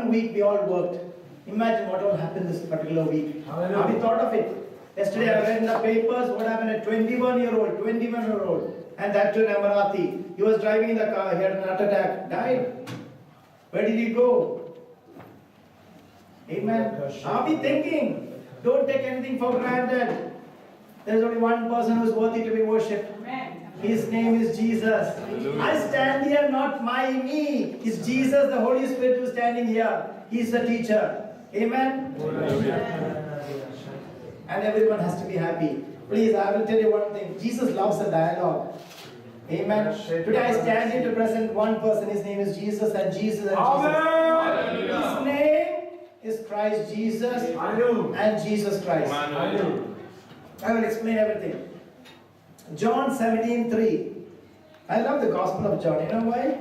1 week we all worked. Imagine what will happen this particular week. Have you thought of it? Yesterday I read in the papers what happened at 21-year-old, and that to Amarathi. He was driving in the car, he had an heart attack, died. Where did he go? Amen. Are we thinking? Don't take anything for granted. There is only one person who is worthy to be worshipped. Amen. His name is Jesus. Hallelujah. I stand here, not me. It's Jesus, the Holy Spirit, who is standing here. He is the teacher. Amen. And everyone has to be happy. Please, I will tell you one thing. Jesus loves a dialogue. Amen. Today I stand here to present one person. His name is Jesus, and Jesus and Jesus. His name is Christ Jesus and Jesus Christ. I will explain everything. John 17:3. I love the Gospel of John. You know why?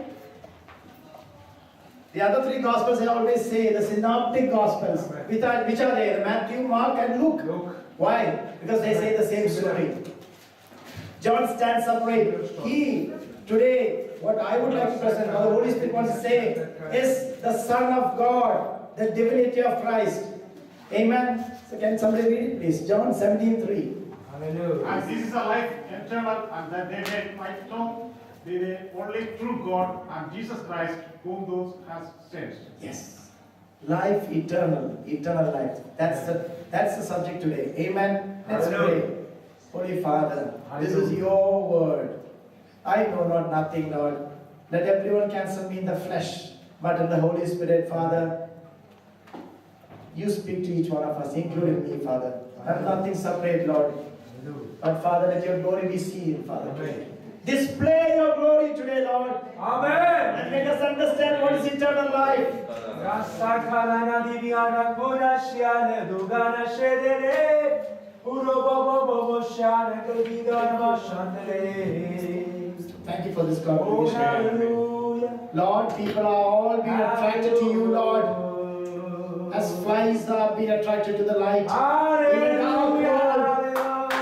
The other three Gospels I always say, the synoptic Gospels, which are they? Matthew, Mark and Luke. Why? Because they say the same story. John stands separate. Today, what I would like to present, what the Holy Spirit wants to say, is the Son of God, the divinity of Christ. Amen. So can somebody read it, please? John 17:3. Hallelujah. And this is a life eternal, and that they might know the only true God and Jesus Christ, whom those has sent. Yes. Life eternal life. That's the subject today. Amen. Let's pray. Holy Father, this is your word. I know not nothing, Lord. Let everyone cancel me in the flesh, but in the Holy Spirit, Father. You speak to each one of us, including me, Father. I'm nothing separate, Lord. But Father, let your glory be seen, Father. Display your glory today, Lord. Amen. And make us understand what is eternal life. Thank you for this congregation. Lord, people are all being attracted to you, Lord. As flies are being attracted to the light. Even now, Lord,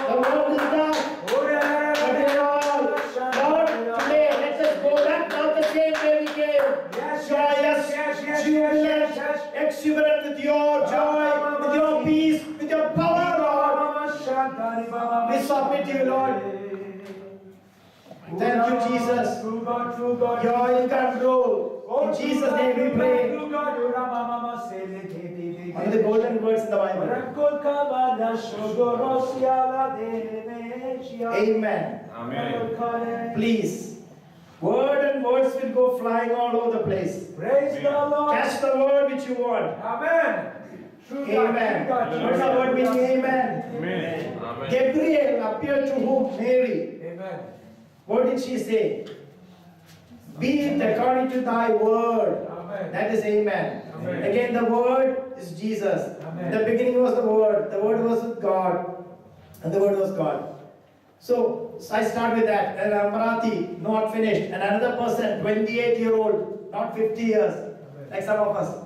the world is dark. But they all, Lord, today let us go back not the same way we came. Joyous, jubilant, exuberant with your joy, with your peace, with your power, Lord. We submit to you, Lord. Thank you, Jesus. You're in control. In Jesus' name we pray. One of the golden words in the Bible. Amen. Amen. Please. Word and words will go flying all over the place. Praise the Lord. Catch the word which you want. Amen. Amen. What's the word meaning? Amen. Amen. Gabriel appeared to whom? Mary. Amen. What did she say? Be it according to thy word. Amen. That is amen. Amen. Again, the word is Jesus. Amen. In the beginning was the word. The word was with God. And the word was God. So I start with that. And Marathi, not finished. And another person, 28-year-old, not 50 years, like some of us.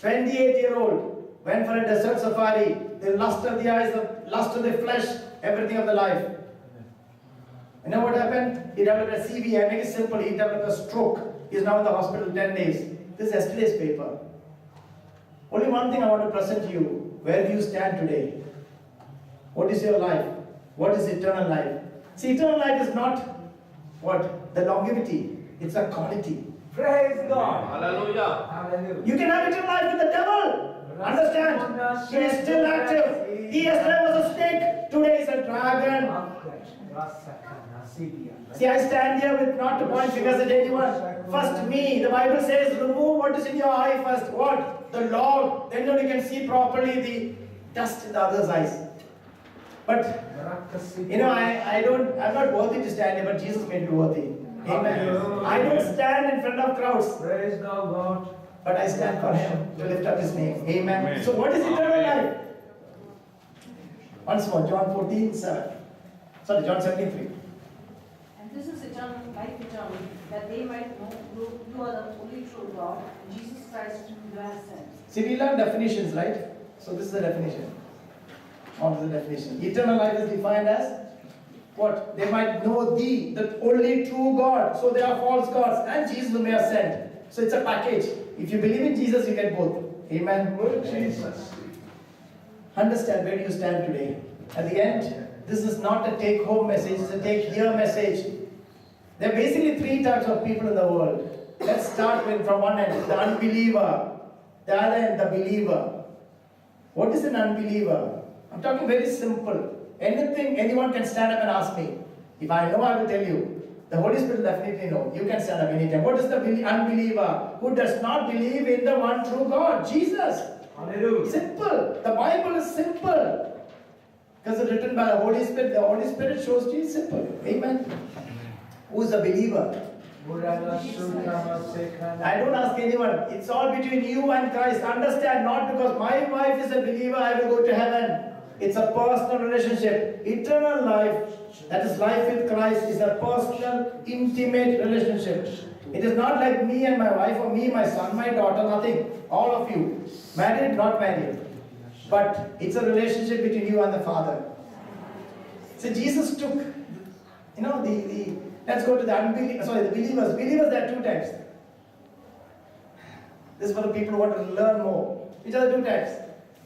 28-year-old, went for a desert safari. The lust of the eyes, the lust of the flesh, everything of the life. You know what happened? He developed a CV. I make it simple. He developed a stroke. He is now in the hospital 10 days. This is yesterday's paper. Only one thing I want to present to you. Where do you stand today? What is your life? What is eternal life? See, eternal life is not what? The longevity. It's a quality. Praise God. Hallelujah. Hallelujah. You can have eternal life with the devil. Understand? He is still active. He yesterday was a snake. Today is a dragon. See, I stand here with not to point fingers at anyone. First me. The Bible says, remove what is in your eye first. What? The log. Then only you can see properly the dust in the other's eyes. But, you know, I'm not worthy to stand here, but Jesus made me worthy. Amen. I don't stand in front of crowds. Praise the Lord. But I stand for Him to lift up His name. Amen. So what is eternal life? Once more, John 14:7. Sorry, John 17:3. And this is eternal, life eternal, that they might know you are the only true God, and Jesus Christ whom you have sent. See, we learn definitions, right? So this is the definition. On to the definition. Eternal life is defined as what? They might know thee, the only true God. So they are false gods, and Jesus whom you have sent. So it's a package. If you believe in Jesus, you get both. Amen. Good Jesus. Understand where do you stand today. At the end, this is not a take-home message, it's a take-here message. There are basically three types of people in the world. Let's start with from one end, the unbeliever. The other end, the believer. What is an unbeliever? I'm talking very simple. Anything, anyone can stand up and ask me. If I know, I will tell you. The Holy Spirit will definitely know. You can stand up anytime. What is the unbeliever? Who does not believe in the one true God, Jesus. Hallelujah. Simple. The Bible is simple. Because it's written by the Holy Spirit. The Holy Spirit shows to you simple. Amen. Who is a believer? I don't ask anyone. It's all between you and Christ. Understand, not because my wife is a believer, I will go to heaven. It's a personal relationship. Eternal life, that is life with Christ, is a personal, intimate relationship. It is not like me and my wife, or me, my son, my daughter, nothing. All of you. Married, not married. But it's a relationship between you and the Father. So Jesus took, let's go to the unbelievers, the believers. Believers, there are two types. This is for the people who want to learn more. Which are the two types?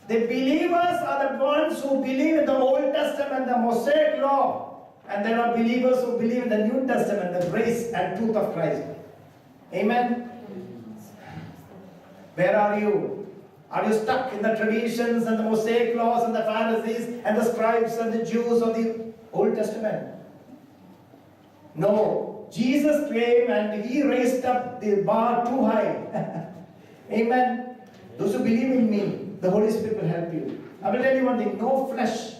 The believers are the ones who believe in the Old Testament, the Mosaic law. And there are believers who believe in the New Testament, the grace and truth of Christ. Amen? Where are you? Are you stuck in the traditions and the Mosaic laws and the Pharisees and the scribes and the Jews of the Old Testament? No. Jesus came and He raised up the bar too high. Amen. Those who believe in me, the Holy Spirit will help you. I will tell you one thing, no flesh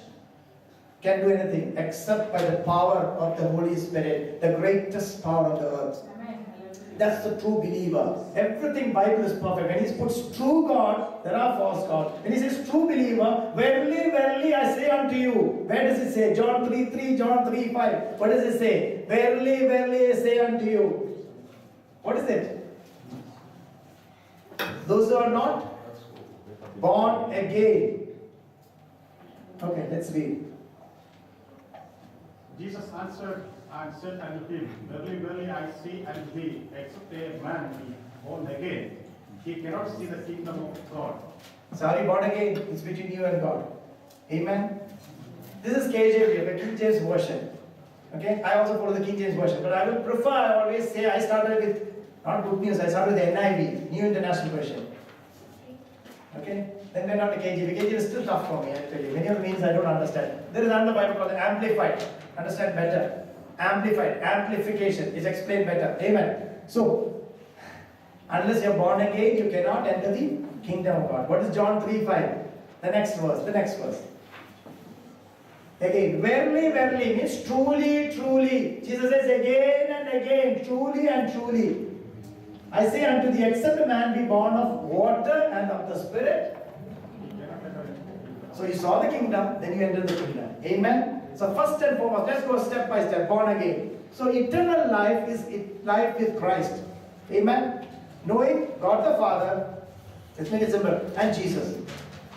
can do anything except by the power of the Holy Spirit, the greatest power on the earth. Amen. That's the true believer. Everything Bible is perfect. When He puts true God, there are false gods. When He says true believer, verily, verily, I say unto you. Where does it say? John 3:3, John 3:5. What does it say? Verily, verily, I say unto you. What is it? Those who are not born again. Okay, let's read. Jesus answered and said unto him, Verily, verily, I say unto thee, except a man be born again, he cannot see the kingdom of God. Sorry, born again, it's between you and God. Amen. This is KJV, the King James Version. Okay, I also follow the King James Version, but I will prefer, I always say, I started with, not Good News, I started with the NIV, New International Version. Okay, then we're not the KJV. KJV is still tough for me, I tell you. Many of the means I don't understand. There is another Bible called the Amplified. Understand better. Amplified, amplification is explained better. Amen. So, unless you're born again, you cannot enter the kingdom of God. What is John 3:5? The next verse. Again, verily, verily means truly, truly. Jesus says again and again, truly and truly. I say unto thee, except a man be born of water and of the Spirit. So you saw the kingdom, then you enter the kingdom. Amen. So first and foremost, let's go step by step, born again. So eternal life is life with Christ. Amen. Knowing God the Father, let's make it simple, and Jesus.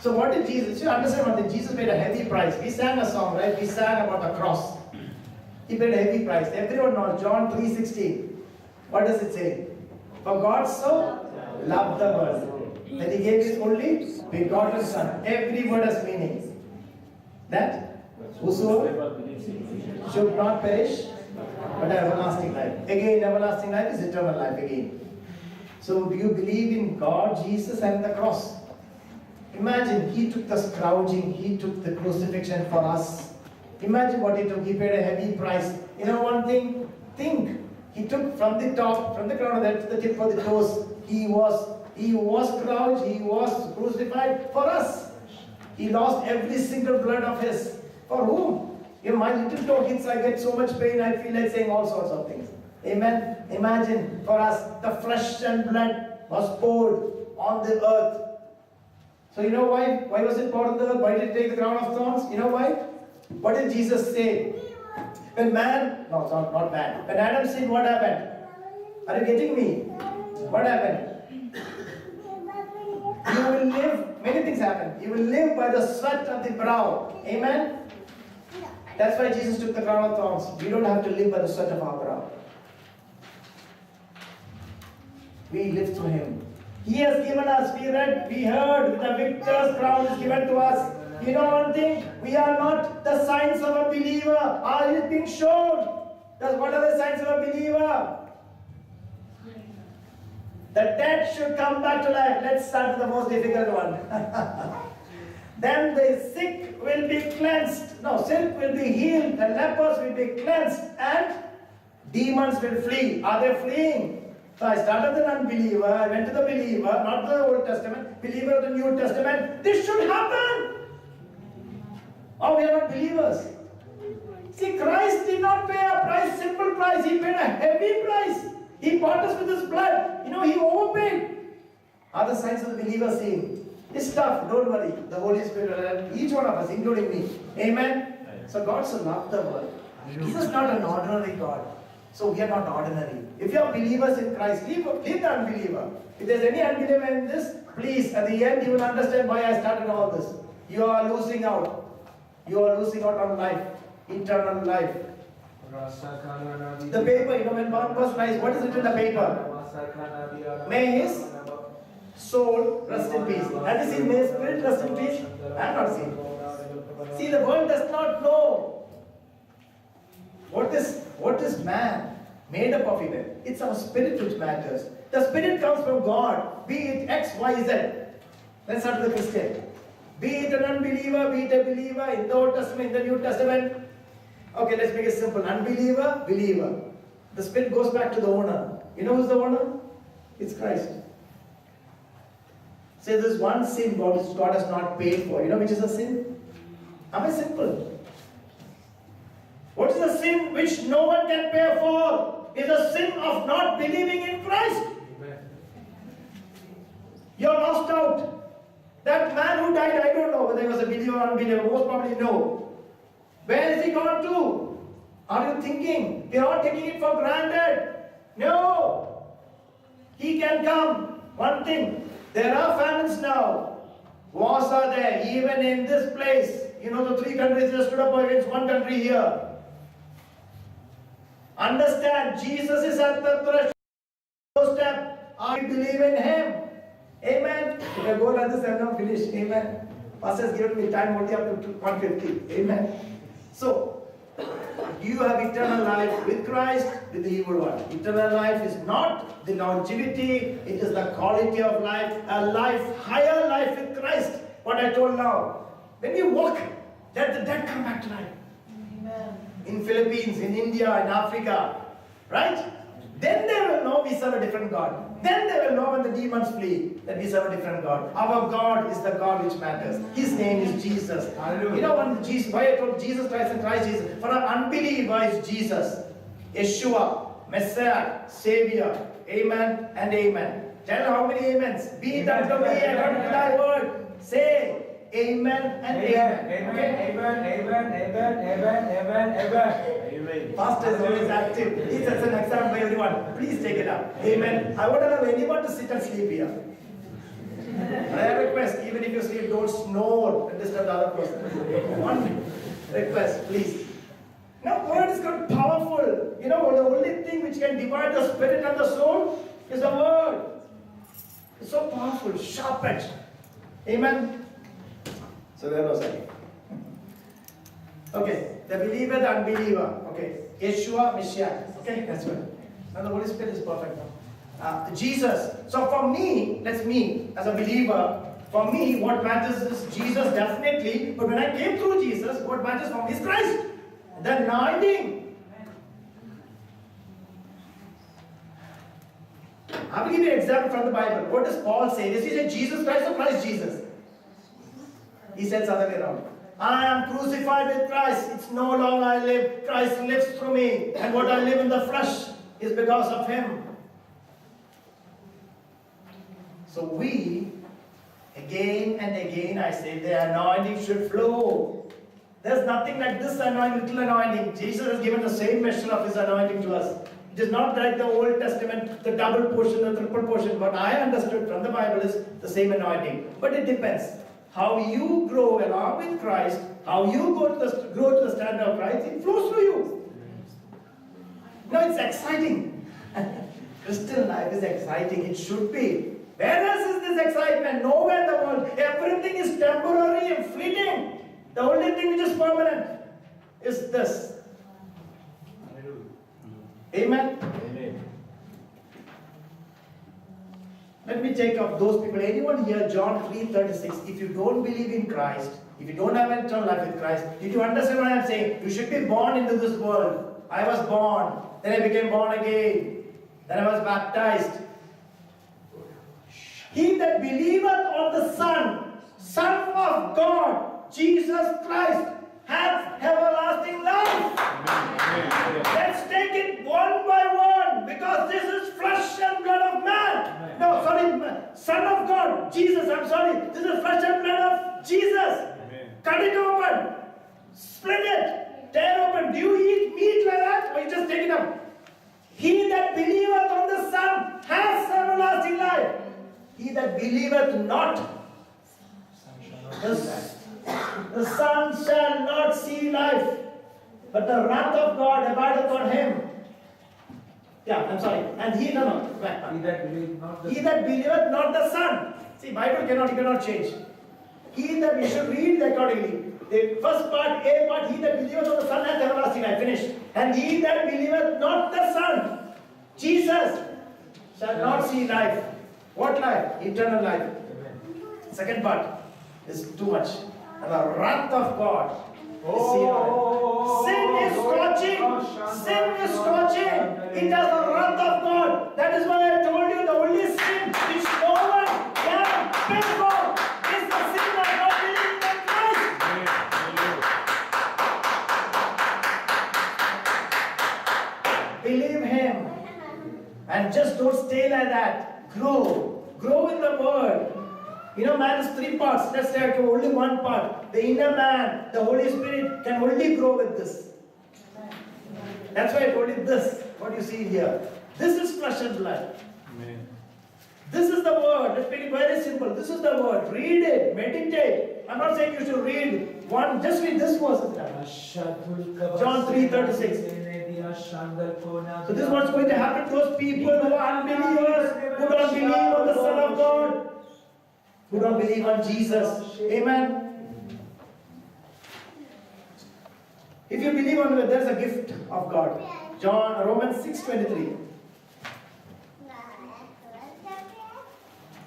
So what did Jesus, you understand one thing, Jesus paid a heavy price. We sang a song, right? We sang about the cross. He paid a heavy price. Everyone knows John 3:16. What does it say? For God so loved the world that He gave His only begotten Son. Every word has meaning. That whosoever should not perish, but have everlasting life. Again, everlasting life is eternal life again. So do you believe in God, Jesus, and the cross? Imagine He took the scourging, He took the crucifixion for us. Imagine what He took. He paid a heavy price. You know one thing? Think. He took from the top, from the crown of the head to the tip of the toes. He was scourged, He was crucified for us. He lost every single blood of His. For whom? You know, my little toe hits, I get so much pain, I feel like saying all sorts of things. Amen. Imagine for us, the flesh and blood was poured on the earth. So you know why? Why was it poured on the earth? Why did it take the crown of thorns? You know why? What did Jesus say? When man, no, not man. When Adam sinned, what happened? Are you getting me? What happened? You will live, many things happen. You will live by the sweat of the brow. Amen? That's why Jesus took the crown of thorns. We don't have to live by the sweat of our brow. We live through Him. He has given us, we read, we heard, the victor's crown is given to us. You know one thing, we are not the signs of a believer. Are it being shown? What are the signs of a believer? The dead should come back to life. Let's start with the most difficult one. Then the sick will be cleansed. No, sick will be healed. The lepers will be cleansed. And demons will flee. Are they fleeing? So I started with an unbeliever. I went to the believer, not the Old Testament, believer of the New Testament. This should happen. Oh, we are not believers. See, Christ did not pay a price, simple price. He paid a heavy price. He bought us with His blood. You know, He overpaid. Are the signs of the believer seeing? It's tough, don't worry. The Holy Spirit will help each one of us, including me. Amen? So God so loved the world. He is not an ordinary God. So we are not ordinary. If you are believers in Christ, leave the unbeliever. If there's any unbeliever in this, please, at the end you will understand why I started all this. You are losing out. You are losing out on life. Eternal life. The paper, you know, when one person dies, what is it in the paper? May his soul rest in peace. That is, may his spirit rest in peace. I have not seen. See, the world does not know what is man made up of even. It's our spirit which matters. The spirit comes from God, be it X, Y, Z. Let's start with the Christian. Be it an unbeliever, be it a believer, in the Old Testament, in the New Testament. Okay, let's make it simple. Unbeliever, believer. The spirit goes back to the owner. You know who's the owner? It's Christ. Say there's one sin God has not paid for. You know which is a sin? Am I simple? What is the sin which no one can pay for? Is a sin of not believing in Christ. You're lost out. That man who died, I don't know whether he was a believer or unbeliever, most probably no. Where is he gone to? Are you thinking? We are all taking it for granted. No. He can come. One thing, there are famines now. Wars are there, even in this place. You know, the 3 countries just stood up against 1 country here. Understand, Jesus is at the doorstep. I believe in Him. Amen. If I go like this, I am not finished. Amen. Pastor has given me time only up to 150. Amen. So, you have eternal life with Christ, with the evil one. Eternal life is not the longevity, it is the quality of life, a life, higher life with Christ. What I told now. When you walk, let the dead come back to life. Amen. In Philippines, in India, in Africa, right? Then they will know we serve a different God. Then they will know when the demons flee that we serve a different God. Our God is the God which matters. His name is Jesus. Hallelujah. You know why I told Jesus Christ and Christ Jesus? For an unbeliever is Jesus, Yeshua, Messiah, Savior. Amen and amen. Tell how many amens. Be it unto me according to thy word. Say amen and amen. Amen, amen, amen, amen, amen, amen. Pastor is always active. He sets an example for everyone. Please take it up. Amen. I won't allow anyone to sit and sleep here. I have a request. Even if you sleep, don't snore and disturb the other person. One request, please. Now, word is God powerful. You know, the only thing which can divide the spirit and the soul is the word. It's so powerful, sharp-edged. Amen. So where was I? Okay, the believer, the unbeliever. Okay, Yeshua, Messiah. Okay, that's good. Now the Holy Spirit is perfect now. Jesus. So for me, that's me as a believer. For me, what matters is Jesus definitely. But when I came through Jesus, what matters for me is Christ. The anointing. I will give you an example from the Bible. What does Paul say? Does he say Jesus Christ or Christ Jesus? He says the other way around. I am crucified with Christ. It's no longer I live. Christ lives through me. And what I live in the flesh is because of Him. So we, again and again, I say the anointing should flow. There's nothing like this anointing, little anointing. Jesus has given the same measure of His anointing to us. It is not like the Old Testament, the double portion, the triple portion. What I understood from the Bible is the same anointing. But it depends. How you grow along with Christ, how you grow to the standard of Christ, it flows through you. No, it's exciting. Christian life is exciting. It should be. Where else is this excitement? Nowhere in the world. Everything is temporary and fleeting. The only thing which is permanent is this. Amen. Amen. Let me take up those people. Anyone here, John 3:36. If you don't believe in Christ, if you don't have eternal life with Christ, did you understand what I am saying? You should be born into this world. I was born, then I became born again, then I was baptized. He that believeth on the Son, Son of God, Jesus Christ, has everlasting life. Let's take it one by one, because this is flesh and blood of man. No, sorry, Son of God, Jesus, I'm sorry. This is flesh and blood of Jesus. Cut it open, split it, tear open. Do you eat meat like that, or you just take it up? He that believeth on the Son has everlasting life. He that believeth not, the Son shall not see life, but the wrath of God abideth on him. Yeah, I'm sorry. And he, no, back. He that believeth not the He that believeth not the Son. See, Bible cannot change. He that, we should read accordingly. The first part, A part, he that believeth on the Son hath everlasting life. Finished. And he that believeth not the Son, Jesus, shall not see life. What life? Eternal life. Second part is too much. And the wrath of God is seen on him. Sin is scorching. Sin is scorching. It has the wrath of God. That is why I told you the only sin which no one can pay for is the sin of not believing in Christ. Believe Him. And just don't stay like that. Grow. Grow in the Word. You know, man is three parts. Let's say only one part. The inner man, the Holy Spirit can only grow with this. That's why I told you this. What you see here. This is flesh and blood. Amen. This is the Word. Let's make it very simple. This is the Word. Read it. Meditate. I'm not saying you should read one. Just read this verse. John 3:36. So this is what's going to happen to those people who are unbelievers, who don't believe on the Son of God, who don't believe on Jesus. Amen. If you believe on it, there's a gift of God. Romans 6:23.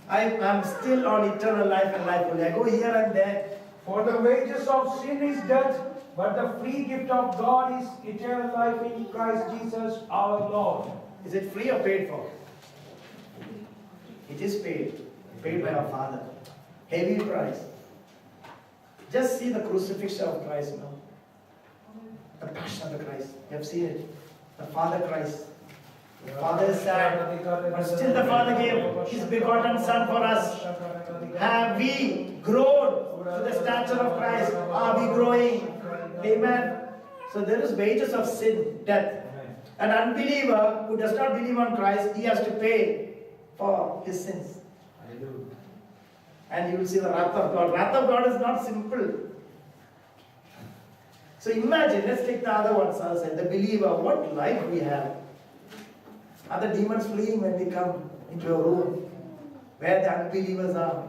I'm still on eternal life and life only. I go here and there. For the wages of sin is death, but the free gift of God is eternal life in Christ Jesus our Lord. Is it free or paid for? It is paid. Paid by our Father. Heavy price. Just see the crucifixion of Christ now. The passion of the Christ. You have seen it. The Father Christ. The Father is sad, but still the Father gave His begotten Son for us. Have we grown to the stature of Christ? Are we growing? Amen. So there is wages of sin, death. An unbeliever who does not believe on Christ, he has to pay for his sins. And you will see the wrath of God. Wrath of God is not simple. So imagine, let's take the other one, the believer, what life we have. Are the demons fleeing when we come into a room where the unbelievers are?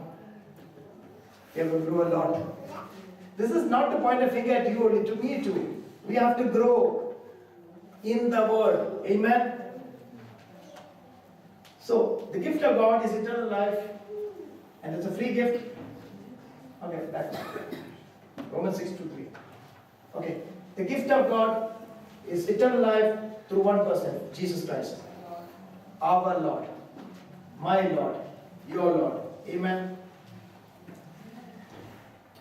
We have to grow a lot. This is not to point a finger at you only, to me too. We have to grow in the Word. Amen. So, the gift of God is eternal life, and it's a free gift. Okay, back. Romans 6:2-3. Okay, the gift of God is eternal life through one person, Jesus Christ. Our Lord, my Lord, your Lord. Amen.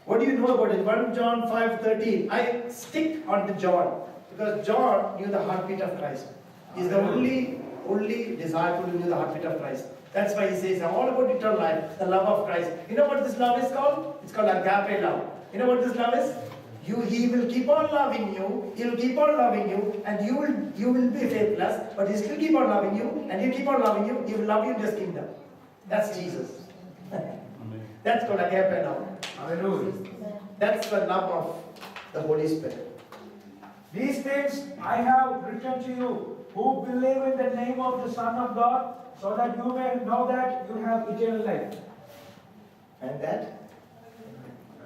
What do you know about it? 1 John 5:13. I stick on to John because John knew the heartbeat of Christ. He's the only disciple who knew the heartbeat of Christ. That's why he says all about eternal life, the love of Christ. You know what this love is called? It's called agape love. You know what this love is? He will keep on loving you, he will keep on loving you, and you will be faithless, but he still keep on loving you, and he'll keep on loving you, he will love you in his kingdom. That's Jesus. That's called agape love. Hallelujah. That's the love of the Holy Spirit. These things I have written to you, who believe in the name of the Son of God, so that you may know that you have eternal life. And that?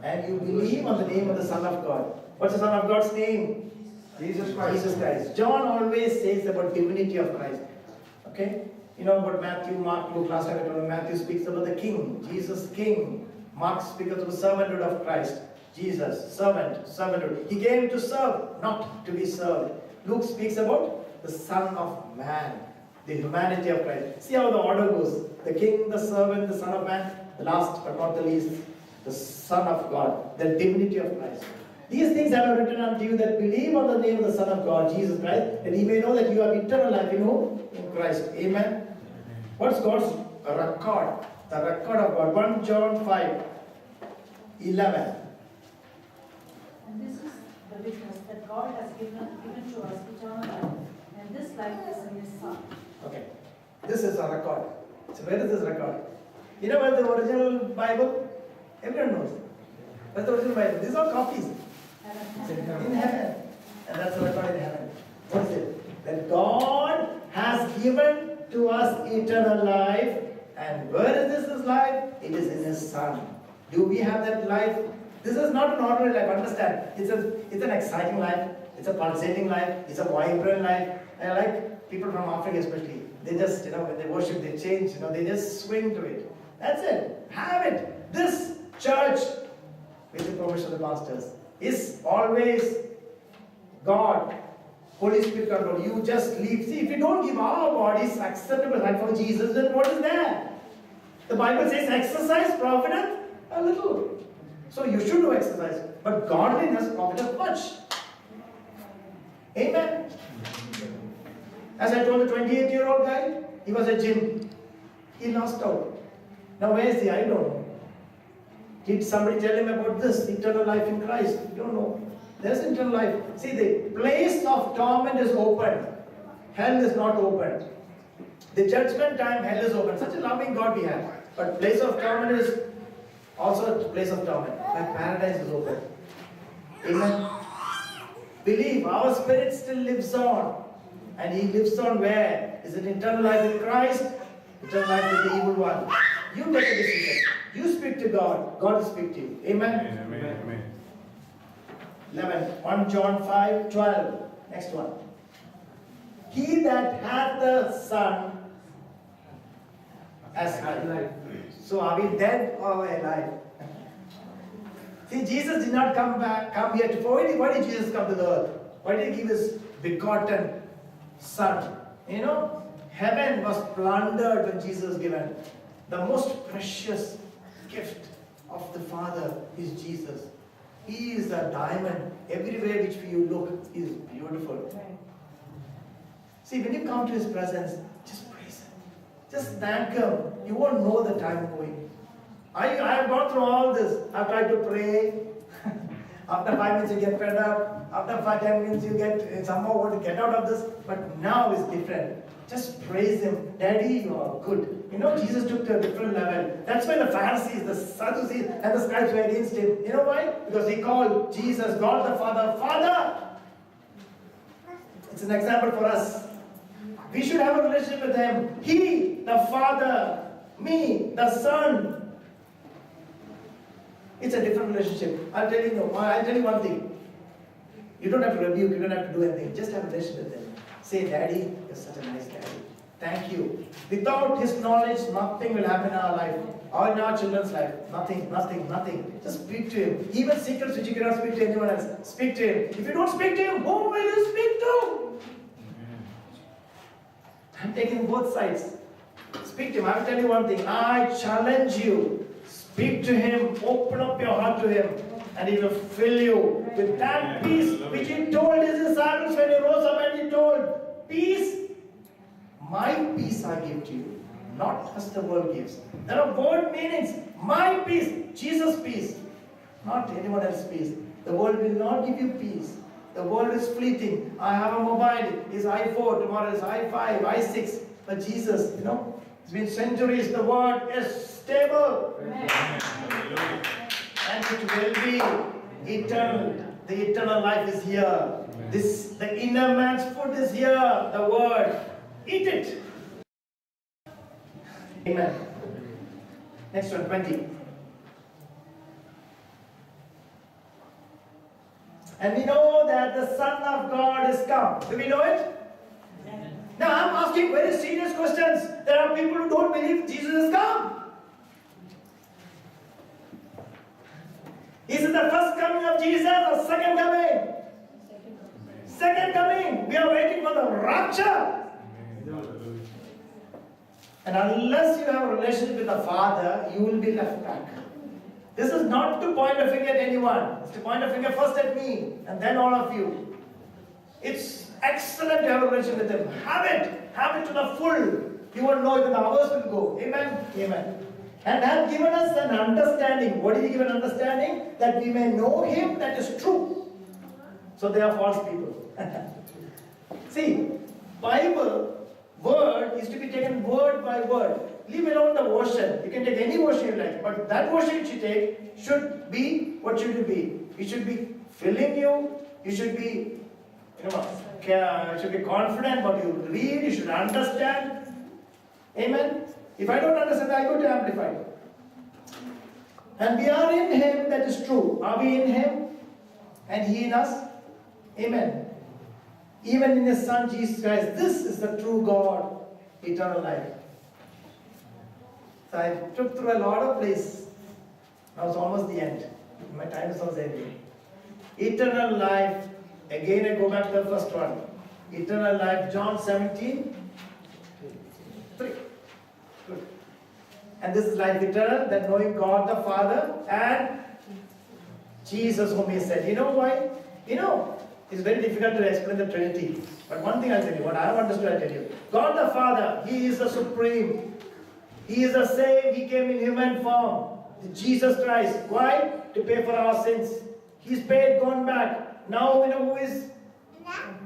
And you believe on the name of the Son of God. What's the Son of God's name? Jesus Christ. Jesus Christ. John always says about divinity of Christ. Okay? You know about Matthew, Mark, Luke. Last time I told you, Matthew speaks about the King. Jesus King. Mark speaks of the servanthood of Christ. Jesus, servant, servanthood. He came to serve, not to be served. Luke speaks about the Son of Man. The humanity of Christ. See how the order goes. The King, the servant, the Son of Man. The last but not the least, the Son of God. The divinity of Christ. These things I have written unto you that believe on the name of the Son of God, Jesus Christ, that He may know that you have eternal life in whom? In Christ. Amen. What's God's record? The record of God. 1 John 5, 11. And this is the witness that God has given to us eternal life, and this life is in His Son. Okay. This is a record. So where is this record? You know where the original Bible? Everyone knows. Where's the original Bible? These are copies. In heaven. And that's the record in heaven. What is it? That God has given to us eternal life. And where is this life? It is in His Son. Do we have that life? This is not an ordinary life, understand. It's an exciting life. It's a pulsating life. It's a vibrant life. I like people from Africa especially. They just, when they worship, they change, they just swing to it. That's it. Have it. This church, with the permission of the pastors, is always God, Holy Spirit control. You just leave. See, if you don't give our bodies acceptable right for Jesus, then what is that? The Bible says exercise profiteth a little. So you should do exercise. But godliness profiteth much. Amen. As I told the 28-year-old guy, he was at gym. He lost out. Now where is he? I don't know. Did somebody tell him about this? Eternal life in Christ? You don't know. There's eternal life. See, the place of torment is open. Hell is not open. The judgment time, hell is open. Such a loving God we have. But place of torment is also a place of torment. But paradise is open. Amen. Believe, our spirit still lives on. And He lives on where? Is it eternal life in Christ? Eternal life with the evil one. You take a decision. You speak to God. God will speak to you. Amen. Amen. Amen. 11. 1 John 5, 12. Next one. He that hath the Son has life. So are we dead or alive? See, Jesus did not come here to. Why did Jesus come to the earth? Why did He give His begotten Son? Heaven was plundered when Jesus was given. The most precious gift of the Father is Jesus. He is a diamond. Everywhere which you look is beautiful. See, when you come to His presence, just praise Him. Just thank Him. You won't know the time going. I have gone through all this. I've tried to pray. After 5 minutes you get fed up. After 5-10 minutes you get somehow want to get out of this. But now is different. Just praise Him. Daddy, you are good. Jesus took to a different level. That's why the Pharisees, the Sadducees, and the scribes were against Him. You know why? Because He called Jesus, God the Father, Father. It's an example for us. We should have a relationship with Him. He, the Father, me, the Son. It's a different relationship. I'll tell you one thing. You don't have to rebuke, you don't have to do anything. Just have a relationship with Him. Say, Daddy, you're such a nice daddy. Thank you. Without His knowledge, nothing will happen in our life or in our children's life. Nothing. Just speak to Him. Even secrets which you cannot speak to anyone else, speak to Him. If you don't speak to Him, whom will you speak to? I'm taking both sides. Speak to Him. I will tell you one thing. I challenge you. Speak to Him. Open up your heart to Him. And He will fill you with that peace which He told His disciples when He rose up and He told, peace, my peace I give to you, not as the world gives. There are word meanings. My peace, Jesus' peace, not anyone else's peace. The world will not give you peace. The world is fleeting. I have a mobile, it's i4, tomorrow is i5, i6. But Jesus, it's been centuries, the word is stable. Amen. And it will be eternal. The eternal life is here. The inner man's food is here, the word. Eat it. Amen. Next one, 20. And we know that the Son of God is come. Do we know it? Now I'm asking very serious questions. There are people who don't believe Jesus has come. Is it the first coming of Jesus or second coming? Second coming. We are waiting for the rapture. And unless you have a relationship with the Father, you will be left back. This is not to point a finger at anyone. It's to point a finger first at me and then all of you. It's excellent to have a relationship with Him. Have it. Have it to the full. You won't know if the hours will go. Amen. Amen. And have given us an understanding. What did He give an understanding? That we may know Him that is true. So they are false people. See, Bible word is to be taken word by word. Leave alone the version. You can take any version you like, but that version which you take should be, what should it be? It should be filling you. You should be, you should be confident what you read. You should understand. Amen. If I don't understand, I go to Amplified. And we are in Him that is true. Are we in Him? And He in us? Amen. Even in His Son Jesus Christ, this is the true God, eternal life. So I took through a lot of places. Now it's almost the end. My time is almost ending. Eternal life. Again I go back to the first one. Eternal life, John 17, 3. Good. And this is life eternal, that knowing God the Father and Jesus whom He sent. You know why? It's very difficult to explain the Trinity. But one thing I'll tell you, what I have understood I'll tell you. God the Father, He is the supreme. He is the same. He came in human form. Jesus Christ. Why? To pay for our sins. He's paid, gone back. Now you know who is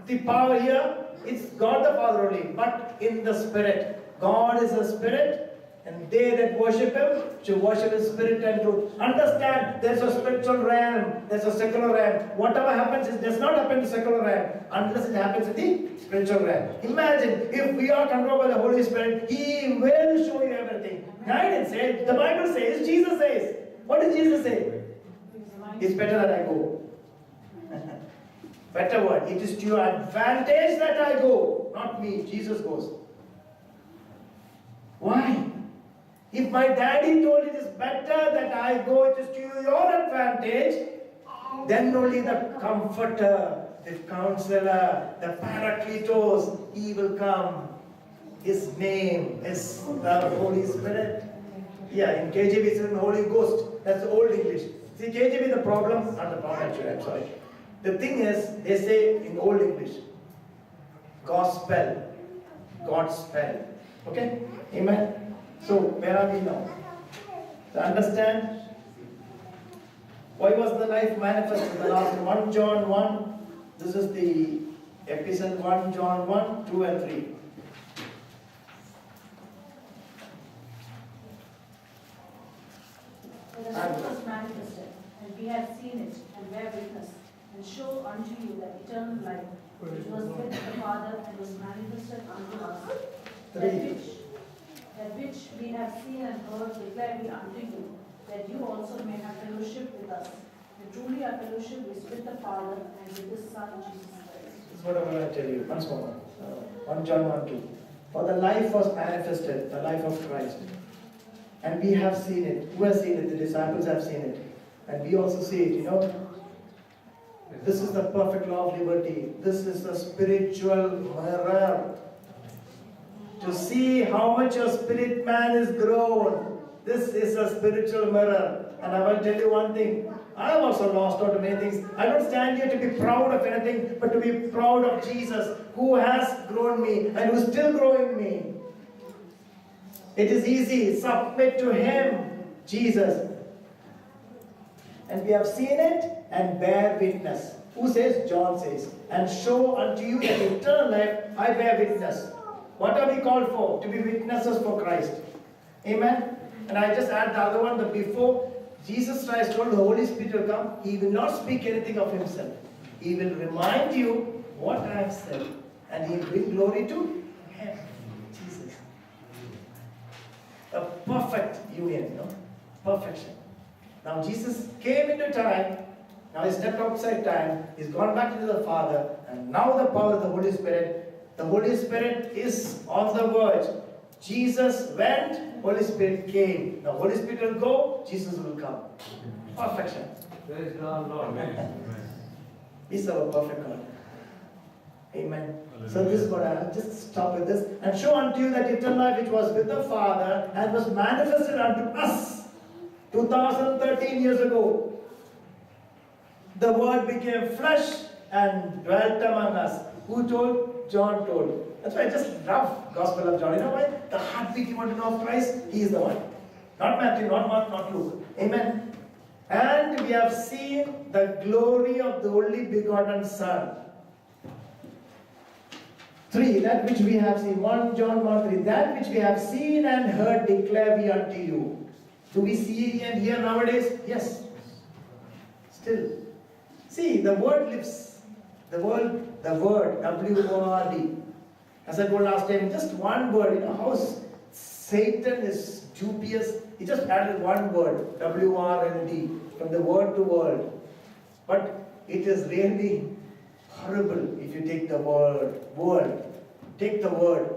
the power here? It's God the Father only. But in the Spirit. God is a Spirit. And they that worship Him should worship in spirit and truth. Understand, there's a spiritual realm, there's a secular realm. Whatever happens, it does not happen in the secular realm unless it happens in the spiritual realm. Imagine, if we are controlled by the Holy Spirit, He will show you everything. I didn't say it, the Bible says, Jesus says. What does Jesus say? It's better that I go. Better word. It is to your advantage that I go, not me. Jesus goes. Why? If my daddy told it is better that I go, it is to your advantage, then only the Comforter, the Counselor, the Paracletos, He will come. His name is the Holy Spirit. Yeah, in KJV it's in Holy Ghost. That's the old English. See, KJV the problem, not the problem actually, I'm sorry. The thing is, they say in old English, Gospel, God's spell. Okay? Amen? So, where are we now? To understand, why was the life manifested? The last 1 John 1, this is the epistle 1 John 1, 2 and 3. For the light was manifested, and we have seen it, and bear witness, and show unto you that eternal life, which was with the Father, and was manifested unto us. That which we have seen and heard declare we unto you, that you also may have fellowship with us. And truly our fellowship is with the Father and with His Son, Jesus Christ. This is what I'm going to tell you once more. 1 John 1, 2. For the life was manifested, the life of Christ. And we have seen it. Who has seen it? The disciples have seen it. And we also see it, This is the perfect law of liberty. This is the spiritual mirror. To see how much your spirit man is grown. This is a spiritual mirror. And I will tell you one thing. I have also lost out on many things. I don't stand here to be proud of anything, but to be proud of Jesus, who has grown me and who is still growing me. It is easy. Submit to Him, Jesus. And we have seen it and bear witness. Who says? John says. And show unto you that eternal life I bear witness. What are we called for? To be witnesses for Christ. Amen? And I just add the other one, that before Jesus Christ told the Holy Spirit will come, He will not speak anything of Himself. He will remind you what I have said. And He will bring glory to Him. Jesus. The Perfection. Now Jesus came into time. Now he stepped outside time. He's gone back to the Father. And now the power of the Holy Spirit. The Holy Spirit is on the verge. Jesus went, Holy Spirit came. The Holy Spirit will go, Jesus will come. Perfection. Praise God, Lord. He's our perfect God. Amen. So this is what I'll just stop with this and show unto you that eternal life which was with the Father and was manifested unto us 2013 years ago. The Word became flesh and dwelt among us. Who told? John told. That's why I just love Gospel of John. You know why? The heartbeat you want to know of Christ, He is the one. Not Matthew, not Mark, not Luke. Amen. And we have seen the glory of the only begotten Son. 3, that which we have seen. 1 John 1:3. That which we have seen and heard declare we unto you. Do we see and hear nowadays? Yes. Still. See, the Word lives. The Word, W-O-R-D. As I told last time, just one word. You know how Satan is dubious? He just added one word, W-R-N-D, from the word to world. But it is really horrible if you take the word, take the word.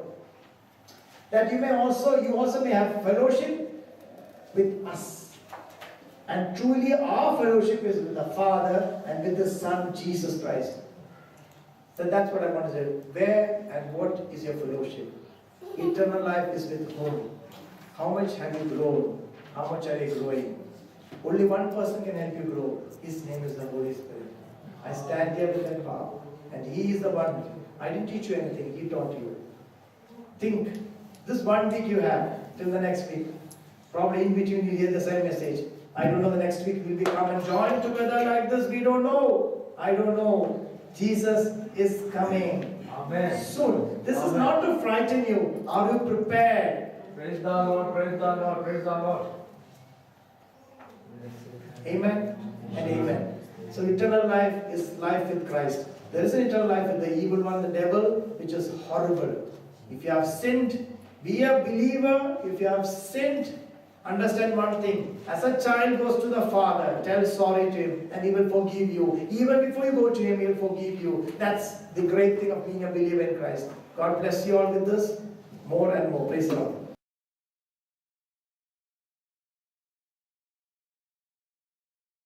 That you also may have fellowship with us. And truly our fellowship is with the Father and with the Son, Jesus Christ. So that's what I want to say. Where and what is your fellowship? Eternal life is with whom? How much have you grown? How much are you growing? Only one person can help you grow. His name is the Holy Spirit. I stand here with that power. And He is the one. I didn't teach you anything. He taught you. Think. This 1 week you have till the next week. Probably in between you hear the same message. I don't know the next week will we come and join together like this. We don't know. I don't know. Jesus is coming. Amen. Soon. This is Amen. not to frighten you. Are you prepared? Praise the Lord, praise the Lord, praise the Lord. Amen and amen. So eternal life is life with Christ. There is an eternal life with the evil one, the devil, which is horrible. If you have sinned, be a believer. If you have sinned, understand one thing. As a child goes to the Father, tell sorry to Him and He will forgive you. Even before you go to Him, He will forgive you. That's the great thing of being a believer in Christ. God bless you all with this more and more. Praise the Lord.